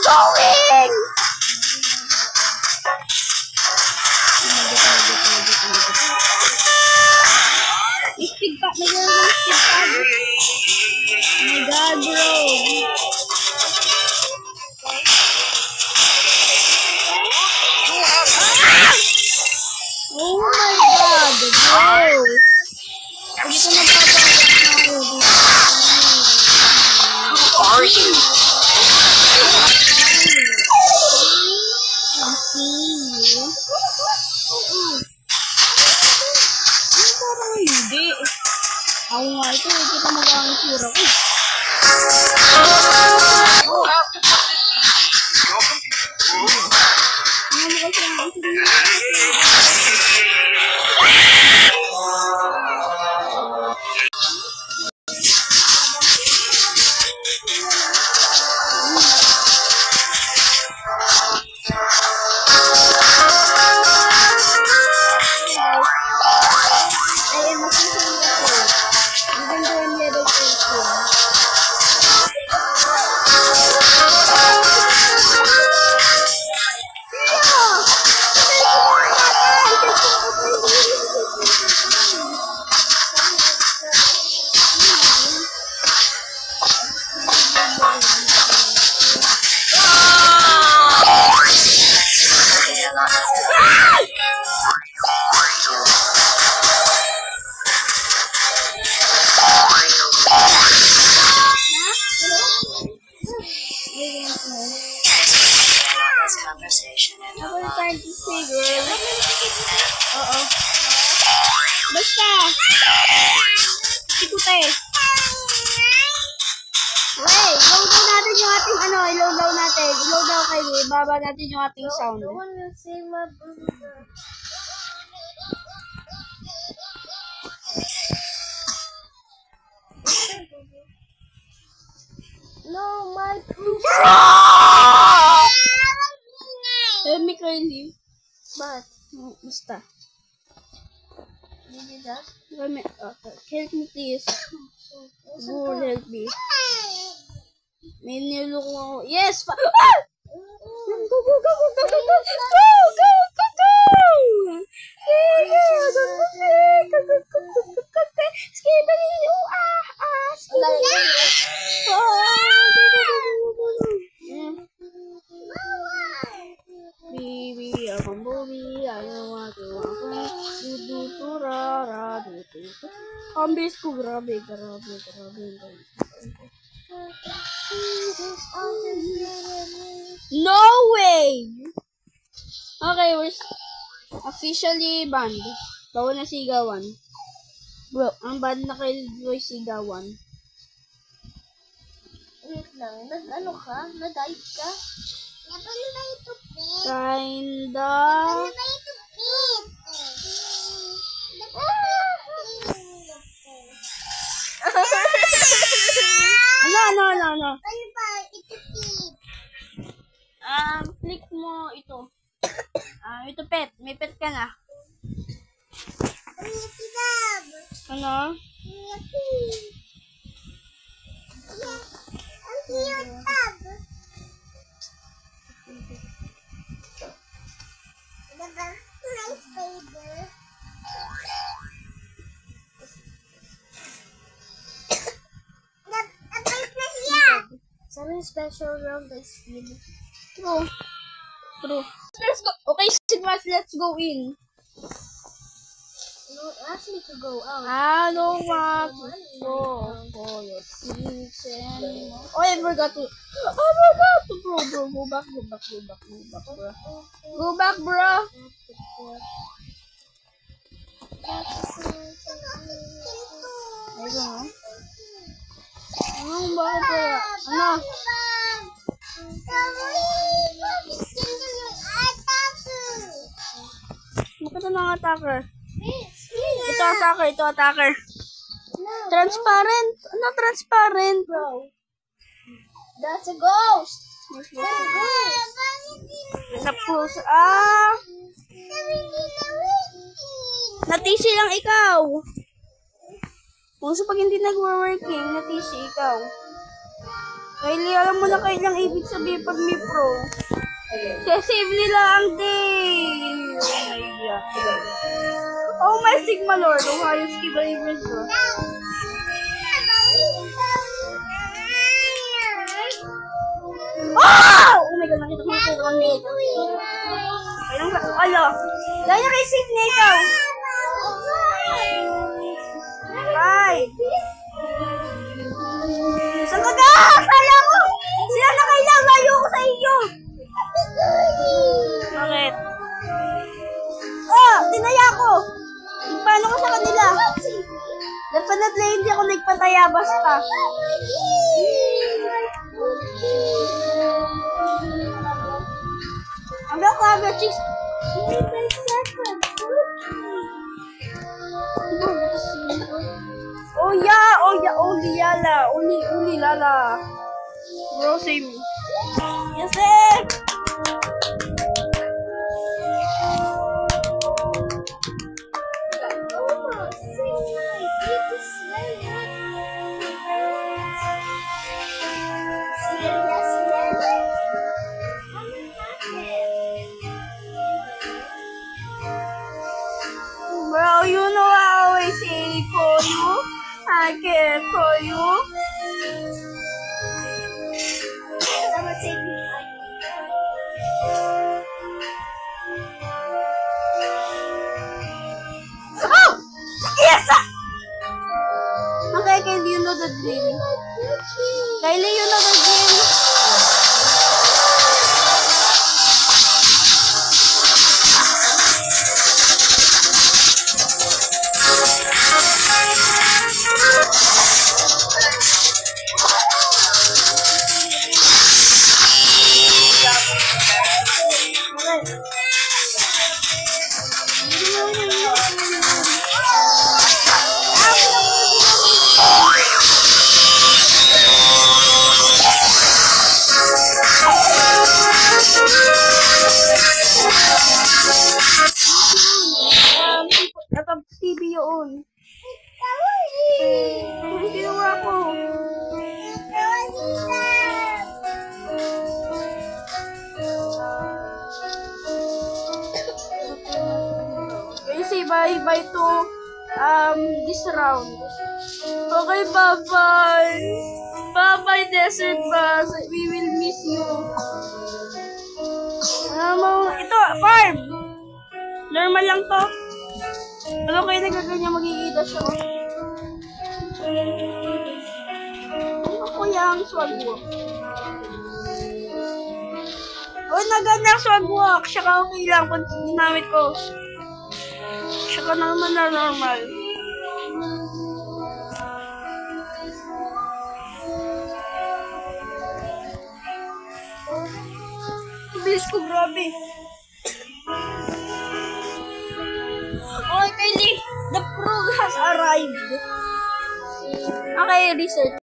going? Speed pa, naglalaro ng speed pa. Oh my god, bro. Oh my god, bro. Hindi ko napapagod na ako. Who are you? Parang hindi. Ako nga ito, kita mag-ang sura ko. Oo. Basta. Sikute. Wait, load down natin yung ating i-load down natin. I-load down kayo. Ibaba natin yung ating sound. No one will say my brother. No, my Help me, Kylie. But Basta. did you just? Help me, please. Good, help me. May nilok ako. Yes! Go, go, go, go, go, go, go, go, go, go, go, go! Baby, a bumblebee, I don't want to walk. Ambis ko, grabe. No way! Okay, we're officially banned. Bawal na sigawan. Bro, ang band na kay Joy sigawan. Wait lang, ano ka? Na-dive ka? Kinda. Ano? Click mo ito. Ito pet. May pet ka na. Ano? Something special around the speed. True. Let's go. Okay, Sigmas, let's go in. No, ask me to go out. I don't want to go for your seats anymore. Oh, I forgot to, bro. Go back, bro. Go back, bro. Ayun, no? Bakit kaya? Ano? Bakit ang attacker? Ito attacker. Transparent. Ano transparent? Bro. That's a ghost. Nap-close. Natisi lang ikaw. Kung sa pag hindi nag-working, natisi ikaw. Kylie, alam mo na kailang ibig sabihin pag may pro. Save nila ang day. Oh my Sigma Lord. Oh, ayos kiba even so. Oh! Oh my God, nakita ko na ito. Ayun ka. Alo. Dahil na kay save na ikaw. Ay. Saan ka ka? Kaya ko. Sila na kailang. Layo ko sa iyo. Bakit? Oh, tinaya ko. Paano ko sa kanila? Definitely hindi ako nagpataya basta. Hanggang kaga, chicks. Oh yeah, only yala. Only lala. Bro, save me. Yes, sir. Bro, you know I always say for you. I care for you. Oh! Yes! Okay, Kylie, you know the drill. Kylie, you know the drill. TV yun. Ang ginawa ko. Okay, say bye-bye to this round. Okay, bye-bye. Bye-bye, Desert Bus. We will miss you. Ito, farm. Normal lang to. Ano kayo nagkaganyan mag-iida siya? Ako yung swag walk. O, naganyang swag walk. Siya ka okay lang kung ginamit ko. Siya ka naman na normal. Bilis ko, grabe. Oh, Kylie, the pro has arrived. Okay, research.